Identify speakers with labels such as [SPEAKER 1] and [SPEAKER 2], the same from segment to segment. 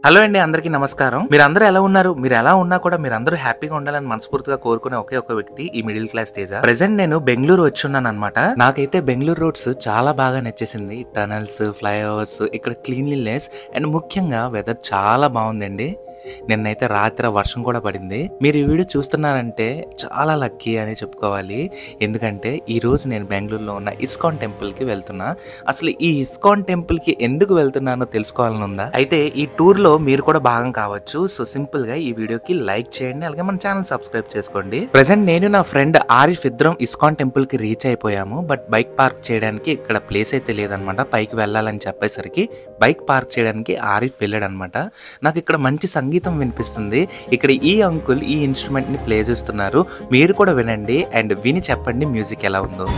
[SPEAKER 1] Hello అండి, అందరికీ నమస్కారం. మీరందరూ ఎలా ఉన్నారు? మీరు ఎలా ఉన్నా కూడా మీరందరూ హ్యాపీగా ఉండాలని మనస్ఫూర్తిగా కోరుకునే ఒకే ఒక వ్యక్తి ఈ మిడిల్ క్లాస్ తేజ. ప్రెజెంట్ నేను బెంగళూరు వచ్చున్నాను అనమాట. నాకైతే బెంగళూరు రోడ్స్ చాలా బాగా నచ్చేసింది. టనల్స్, ఫ్లైఓవర్స్, ఇక్కడ క్లీన్లీనెస్ అండ్ ముఖ్యంగా వెదర్ చాలా బాగుందండి. నిన్నైతే రాత్రి వర్షం కూడా పడింది. మీరు ఈ వీడియో చూస్తున్నారంటే చాలా లక్కీ అని చెప్పుకోవాలి. ఎందుకంటే ఈ రోజు నేను బెంగళూరులో ఉన్న ఇస్కాన్ టెంపుల్ కి వెళ్తున్నా. అసలు ఈ ఇస్కాన్ టెంపుల్ కి ఎందుకు వెళ్తున్నానో తెలుసుకోవాలని ఉందా? అయితే ఈ టూర్ లో మీరు కూడా భాగం కావచ్చు. సో సింపుల్ గా ఈ వీడియోకి లైక్ చేయండి, అలాగే మన ఛానల్ సబ్స్క్రైబ్ చేసుకోండి. ప్రెసెంట్ నేను నా ఫ్రెండ్ ఆరిఫ్ ఇద్దరం ఇస్కాన్ టెంపుల్ కి రీచ్ అయిపోయాము. బట్ బైక్ పార్క్ చేయడానికి ఇక్కడ ప్లేస్ అయితే లేదనమాట. పైకి వెళ్ళాలని చెప్పేసరికి బైక్ పార్క్ చేయడానికి ఆరిఫ్ వెళ్ళాడు అనమాట. నాకు ఇక్కడ మంచి సంగీతం వినిపిస్తుంది. ఇక్కడ ఈ అంకుల్ ఈ ఇన్స్ట్రుమెంట్ ని ప్లే చేస్తున్నారు. మీరు కూడా వినండి అండ్ విని చెప్పండి మ్యూజిక్ ఎలా ఉందో.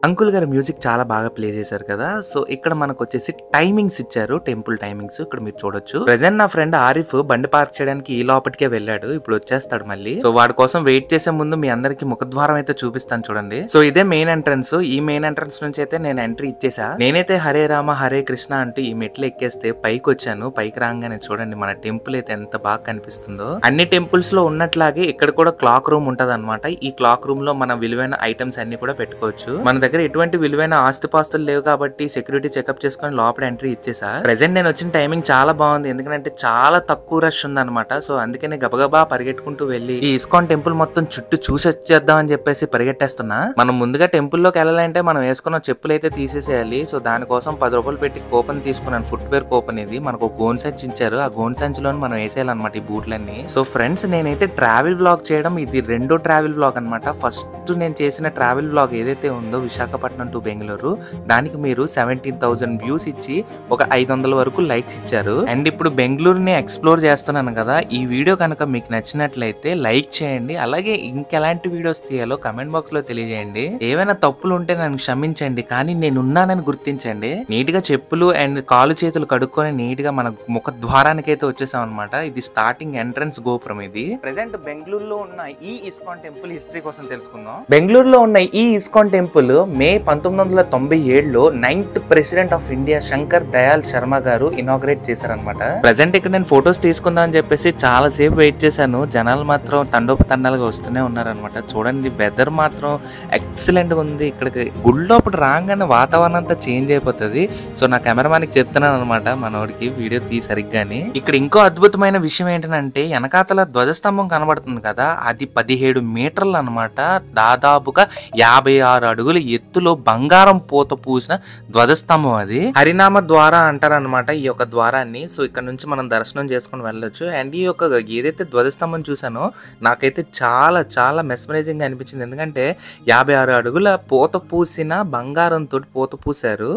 [SPEAKER 1] అంకుల్ గారు మ్యూజిక్ చాలా బాగా ప్లే చేశారు కదా. సో ఇక్కడ మనకు వచ్చేసి టైమింగ్స్ ఇచ్చారు, టెంపుల్ టైమింగ్స్ ఇక్కడ మీరు చూడొచ్చు. ప్రెజెంట్ నా ఫ్రెండ్ ఆరిఫ్ బండి పార్క్ చేయడానికి ఈ లోపటికే వెళ్ళాడు. ఇప్పుడు వచ్చేస్తాడు మళ్ళీ. సో వాడి కోసం వెయిట్ చేసే ముందు మీ అందరికి ముఖద్వారం అయితే చూపిస్తాను చూడండి. సో ఇదే మెయిన్ ఎంట్రన్స్. ఈ మెయిన్ ఎంట్రన్స్ నుంచి అయితే నేను ఎంట్రీ ఇచ్చేసా. నేనైతే హరే రామ హరే కృష్ణ అంటూ ఈ మెట్లు ఎక్కేస్తే పైకి వచ్చాను. పైకి రాగానే చూడండి మన టెంపుల్ అయితే ఎంత బాగా కనిపిస్తుందో. అన్ని టెంపుల్స్ లో ఉన్నట్లాగే ఇక్కడ కూడా క్లాక్ రూమ్ ఉంటది అనమాట. ఈ క్లాక్ రూమ్ లో మన విలువైన ఐటమ్స్ అన్ని కూడా పెట్టుకోవచ్చు. మన దగ్గర ఎటువంటి విలువైన ఆస్తిపాస్తులు లేవు కాబట్టి సెక్యూరిటీ చెకప్ చేసుకుని లోపల ఎంట్రీ ఇచ్చేసా. ప్రెసెంట్ నేను వచ్చిన టైమింగ్ చాలా బాగుంది, ఎందుకంటే చాలా తక్కువ రష్ ఉందన్నమాట. సో అందుకనే గబగబా పరిగెట్టుకుంటూ వెళ్ళి ఈ ఇస్కాన్ టెంపుల్ మొత్తం చుట్టూ చూసి వచ్చేద్దాం అని చెప్పేసి పరిగెట్టేస్తున్నా. మనం ముందుగా టెంపుల్ లోకి వెళ్ళాలంటే మనం వేసుకున్న చెప్పులు అయితే తీసేసేయాలి. సో దానికోసం 10 రూపాయలు పెట్టి కూపన్ తీసుకున్నాను. ఫుట్వేర్ కూపన్ ఇది. మనకు ఒక గోన్ సంచి ఇచ్చారు. ఆ గోన్ సంచిలో మనం వేసేయాలన్నమాట ఈ బూట్లన్నీ. సో ఫ్రెండ్స్, నేనైతే ట్రావెల్ వ్లాగ్ చేయడం ఇది రెండో ట్రావెల్ వ్లాగ్ అనమాట. ఫస్ట్ నేను చేసిన ట్రావెల్ వ్లాగ్ ఏదైతే ఉందో విశాఖపట్నం టు బెంగళూరు, దానికి మీరు 17,000 వ్యూస్ ఇచ్చి ఒక 500 వరకు లైక్స్ ఇచ్చారు. అండ్ ఇప్పుడు బెంగళూరుని ఎక్స్ప్లోర్ చేస్తున్నాను కదా. ఈ వీడియో కనుక మీకు నచ్చినట్లయితే లైక్ చేయండి, అలాగే ఇంకెలాంటి వీడియోస్ తీయాలో కమెంట్ బాక్స్ లో తెలియజేయండి. ఏవైనా తప్పులు ఉంటే నన్ను క్షమించండి, కానీ నేను ఉన్నానని గుర్తించండి. నీట్ గా చెప్పులు అండ్ కాలు చేతులు కడుక్కొని నీట్ గా మన ముఖ ద్వారానికి అయితే వచ్చేసాం అనమాట. ఇది స్టార్టింగ్ ఎంట్రన్స్ గోపురం. ఇది ప్రెసెంట్ బెంగళూరులో ఉన్న ఈ ఇస్కాన్ టెంపుల్ హిస్టరీ కోసం తెలుసుకుందాం. బెంగళూరులో ఉన్న ఈ ఇస్కాన్ టెంపుల్ మే 1997లో 9th president of India Shankar Dayal Sharma garu inaugurate చేశారనమాట. ప్రెసెంట్ ఇక్కడ నేను ఫొటోస్ తీసుకుందాం అని చెప్పేసి చాలా సేపు వెయిట్ చేశాను. జనాలు మాత్రం తండోపతండాలుగా వస్తూనే ఉన్నారనమాట. చూడండి వెదర్ మాత్రం ఎక్సలెంట్ గా ఉంది. ఇక్కడికి గుళ్ళోపటి రాగానే వాతావరణం అంతా చేంజ్ అయిపోతుంది. సో నా కెమెరామాన్ కి చెప్తున్నాను అనమాట, మనోడికి వీడియో తీ సరిగ్గాని. ఇక్కడ ఇంకో అద్భుతమైన విషయం ఏంటంటే వెనకాతల ధ్వజస్తంభం కనబడుతుంది కదా, అది 17 మీటర్లు అనమాట. దాదాపుగా 56 అడుగుల ఎత్తులో బంగారం పూత పూసిన ధ్వజస్తంభం. అది హరినామ ద్వార అంటారనమాట ఈ యొక్క ద్వారాన్ని. సో ఇక్కడ నుంచి మనం దర్శనం చేసుకుని వెళ్ళొచ్చు. అండ్ ఈ యొక్క ఏదైతే ధ్వజస్తంభం చూసానో నాకైతే చాలా చాలా మెస్మరైజింగ్ గా అనిపించింది. ఎందుకంటే 56 అడుగుల పూత పూసిన బంగారంతో పూత పూసారు.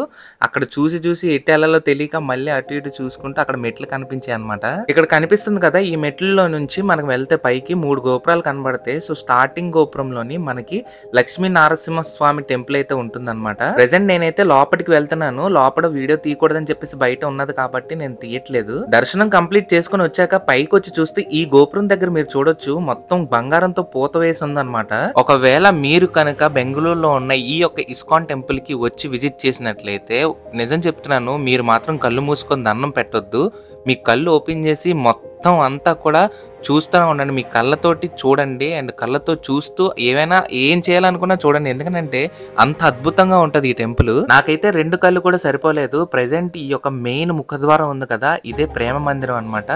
[SPEAKER 1] అక్కడ చూసి చూసి ఎట్టెలలో తెలియక మళ్ళీ అటు ఇటు చూసుకుంటూ అక్కడ మెట్లు కనిపించాయి అనమాట. ఇక్కడ కనిపిస్తుంది కదా, ఈ మెట్లలో నుంచి మనకు వెళ్తే పైకి 3 గోపురాలు కనబడతాయి. సో స్టార్టింగ్ గోపురంలోని మనకి లక్ష్మీ నరసింహ స్వామి టెంపుల్ అయితే ఉంటుందన్నమాట. ప్రెసెంట్ నేనైతే లోపలికి వెళ్తున్నాను. లోపల వీడియో తీయకూడదని చెప్పేసి బయట ఉన్నది కాబట్టి నేను తీయట్లేదు. దర్శనం కంప్లీట్ చేసుకుని వచ్చాక పైకి వచ్చి చూస్తే ఈ గోపురం దగ్గర మీరు చూడొచ్చు మొత్తం బంగారంతో పూత వేసి ఉందన్నమాట. ఒకవేళ మీరు కనుక బెంగళూరులో ఉన్న ఈ యొక్క ఇస్కాన్ టెంపుల్ కి వచ్చి విజిట్ చేసినట్లయితే నిజం చెప్తున్నాను, మీరు మాత్రం కళ్ళు మూసుకొని దండం పెట్టొద్దు. మీ కళ్ళు ఓపెన్ చేసి మొత్తం అంతా కూడా చూస్తూ ఉండండి. మీ కళ్ళతోటి చూడండి అండ్ కళ్ళతో చూస్తూ ఏమైనా ఏం చేయాలనుకున్నా చూడండి. ఎందుకంటే అంత అద్భుతంగా ఉంటది ఈ టెంపుల్. నాకైతే 2 కళ్ళు కూడా సరిపోలేదు. ప్రెసెంట్ ఈ యొక్క మెయిన్ ముఖద్వారం ఉంది కదా, ఇదే ప్రేమ మందిరం అనమాట,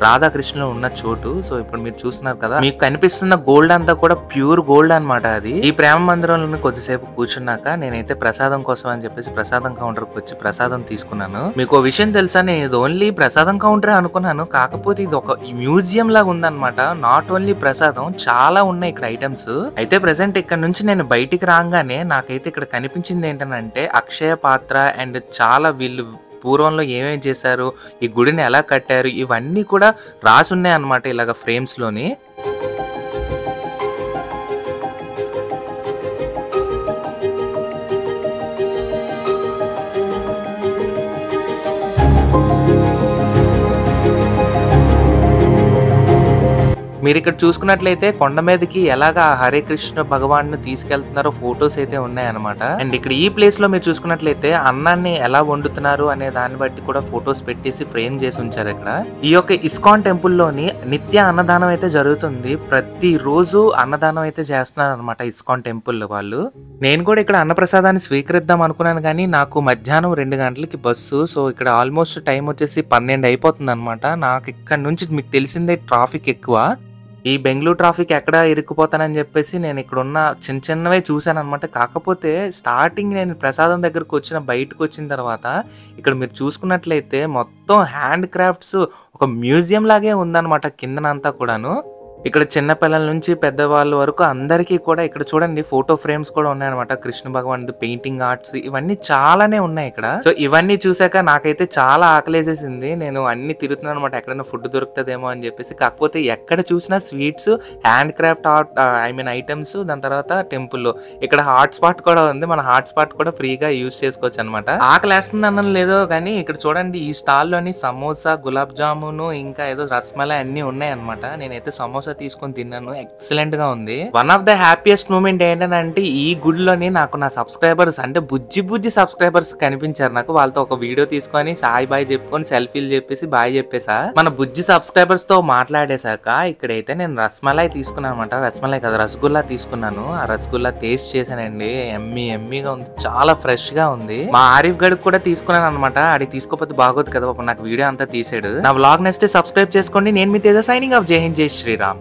[SPEAKER 1] రాధాకృష్ణులు ఉన్న చోటు. సో ఇప్పుడు మీరు చూస్తున్నారు కదా, మీకు కనిపిస్తున్న గోల్డ్ అంతా కూడా ప్యూర్ గోల్డ్ అనమాట. అది ఈ ప్రేమ మందిరంలో కొద్దిసేపు కూర్చున్నాక నేనైతే ప్రసాదం కోసం అని చెప్పేసి ప్రసాదం కౌంటర్ కి వచ్చి ప్రసాదం తీసుకున్నాను. మీకు విషయం తెలుసా, నేను ఇది ఓన్లీ ప్రసాదం కౌంటరే అనుకున్నాను. కాకపోతే ఇది ఒక మ్యూజియం లాగా ఉందన్నమాట. నాట్ ఓన్లీ ప్రసాదం, చాలా ఉన్నాయి ఇక్కడ ఐటమ్స్. అయితే ప్రెసెంట్ ఇక్కడ నుంచి నేను బయటికి రాగానే నాకైతే ఇక్కడ కనిపించింది ఏంటంటే అక్షయ పాత్ర అండ్ చాలా వీళ్ళు పూర్వంలో ఏమేమి చేశారు, ఈ గుడిని ఎలా కట్టారు, ఇవన్నీ కూడా రాసి ఉన్నాయి అన్నమాట ఇలాగ ఫ్రేమ్స్ లోని. మీరు ఇక్కడ చూసుకున్నట్లయితే కొండ మీదకి ఎలాగా హరే కృష్ణ భగవాన్ ను తీసుకెళ్తున్నారో ఫొటోస్ అయితే ఉన్నాయన్నమాట. అండ్ ఇక్కడ ఈ ప్లేస్ లో మీరు చూసుకున్నట్లయితే అన్నాన్ని ఎలా వండుతున్నారు అనే దాన్ని బట్టి కూడా ఫొటోస్ పెట్టేసి ఫ్రేమ్ చేసి ఉంచారు. ఇక్కడ ఈ యొక్క ఇస్కాన్ టెంపుల్ లోని నిత్య అన్నదానం అయితే జరుగుతుంది. ప్రతి రోజు అన్నదానం అయితే చేస్తున్నారు అనమాట ఇస్కాన్ టెంపుల్ వాళ్ళు. నేను కూడా ఇక్కడ అన్నప్రసాదాన్ని స్వీకరిద్దాం అనుకున్నాను కానీ నాకు మధ్యాహ్నం 2 గంటలకి బస్సు. సో ఇక్కడ ఆల్మోస్ట్ టైం వచ్చేసి 12 అయిపోతుంది అనమాట. నాకు ఇక్కడ నుంచి మీకు తెలిసిందే ట్రాఫిక్ ఎక్కువ. ఈ బెంగళూరు ట్రాఫిక్ ఎక్కడ ఇరుక్కుపోతానని చెప్పేసి నేను ఇక్కడ ఉన్న చిన్నవే చూశాను అనమాట. కాకపోతే స్టార్టింగ్ నేను ప్రసాదం దగ్గరకు బయటకు వచ్చిన తర్వాత ఇక్కడ మీరు చూసుకున్నట్లయితే మొత్తం హ్యాండ్ క్రాఫ్ట్స్ ఒక మ్యూజియం లాగే ఉందన్నమాట కిందనంతా కూడాను. ఇక్కడ చిన్న పిల్లల నుంచి పెద్దవాళ్ళ వరకు అందరికీ కూడా ఇక్కడ చూడండి ఫోటో ఫ్రేమ్స్ కూడా ఉన్నాయన్నమాట. కృష్ణ భగవాన్ పెయింటింగ్ ఆర్ట్స్ ఇవన్నీ చాలానే ఉన్నాయి ఇక్కడ. సో ఇవన్నీ చూసాక నాకైతే చాలా ఆకలేసేసింది. నేను అన్ని తిరుగుతున్నాను అనమాట ఎక్కడైనా ఫుడ్ దొరుకుతుందేమో అని చెప్పేసి. కాకపోతే ఎక్కడ చూసినా sweets, hand craft art items, దాని తర్వాత టెంపుల్. ఇక్కడ హాట్ స్పాట్ కూడా ఉంది. మన హాట్ స్పాట్ కూడా ఫ్రీగా యూజ్ చేసుకోవచ్చు అనమాట. ఆకలేస్తుంది అన్నం లేదో కానీ ఇక్కడ చూడండి ఈ స్టాల్ లోని సమోసా, గులాబ్ జామును, ఇంకా ఏదో రస్మలై అన్ని ఉన్నాయి అనమాట. నేనైతే సమోసా తీసుకొని తిన్నాను. ఎక్సలెంట్ గా ఉంది. One of the happiest moment ఏంటంటే ఈ గుడిలోని నాకు నా సబ్స్క్రైబర్స్ అంటే బుజ్జి సబ్స్క్రైబర్స్ కనిపించారు నాకు. వాళ్ళతో ఒక వీడియో తీసుకొని సాయి బాయ్ చెప్పుకొని సెల్ఫీలు చెప్పేసి బాయ్ చెప్పేసా. మన బుజ్జి సబ్స్క్రైబర్స్ తో మాట్లాడేశాక ఇక్కడైతే నేను రస్మలై తీసుకున్నాను అనమాట. రస్మలై కదా రసగుల్లా తీసుకున్నాను. ఆ రసగుల్లా టేస్ట్ చేశానండి. ఎమ్మీగా ఉంది. చాలా ఫ్రెష్ గా ఉంది. మా ఆరిఫ్ గడికి కూడా తీసుకున్నాను అనమాట. అది తీసుకోకపోతే బాగోదు కదా. నాకు వీడియో అంతా తీసాడు. నా వ్లాగ్ నచ్చితే సబ్స్క్రైబ్ చేసుకోండి. నేను మీ తేజ సైనింగ్ ఆఫ్. జై హింద్, జై శ్రీరామ్.